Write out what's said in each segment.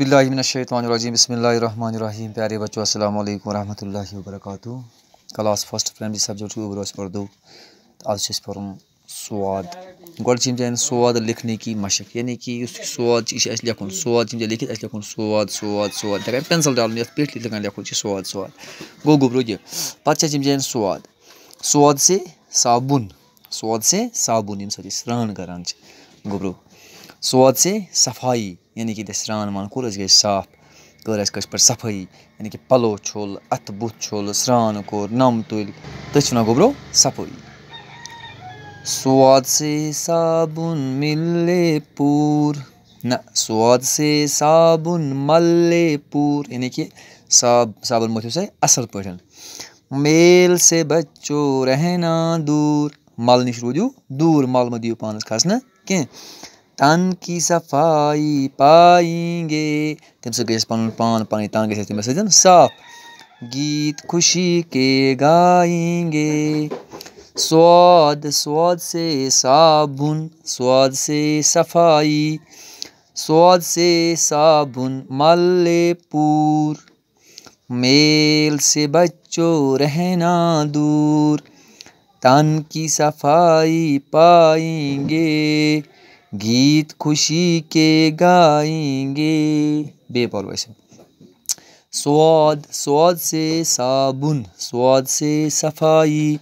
औज़ुबिल्लाहि मिनश्शैतानिर्रजीम बिस्मिल्लाहिर्रहमानिर्रहीम। प्यारे बच्चों अस्सलाम वालेकुम रहमतुल्लाहि व बरकातुहू। Class first primary subject Urdu. आज पढ़न स्वाद गोड स्वाद लिखने की मशक, यानी कि स्वाद लिखुन स्वाद लिखित लिखुन स्वाद स्वाद स्वाद पेंसिल डाल पे लिखुन स्वाद स्वाद गो गोब्रो यह पे स्वाद स्वाद से साबुन यम स्नान करान गोब्रो स्वाद से सफाई, यानी कि स्नान मान कोर गई साफ कर पे सफाई, यानी कि पलो छोल अथ बुथ छोल स्नान कोर नम तुल तथ गोब्रो सफाई। स्वाद से साबुन मिले पूर न स्वाद से साबुन मल्ले पूर, यानी कि साबुन मथो से असल पे। मेल से बच्चों रहना दूर, मल नश रूदू दूर, मल मत दियो पानस खसना कह। तन की सफाई पाएंगे, तम गई पन पान पन तन गई तम साफ। गीत खुशी के गाएंगे, स्वाद स्वाद से साबुन स्वाद से सफाई, स्वाद से साबुन मल्लेपुर। मेल से बच्चों रहना दूर, तन की सफाई पाएंगे, गीत खुशी के गाएंगे। बेपर वैसे स्वाद स्वाद से साबुन स्वाद से सफाई,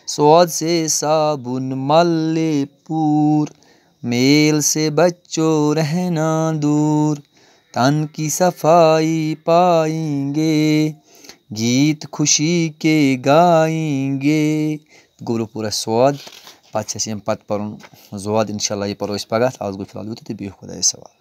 स्वाद से साबुन मल्लेपुर। मेल से बच्चों रहना दूर, तन की सफाई पाएंगे, गीत खुशी के गाएंगे। गोब्रो पूरा स्वाद पे पत पढ़ ज़वाद इंशाल्लाह ये पढ़ो पगह। आज गो फिलहाल यूत, बिहु खुदायस हवाल।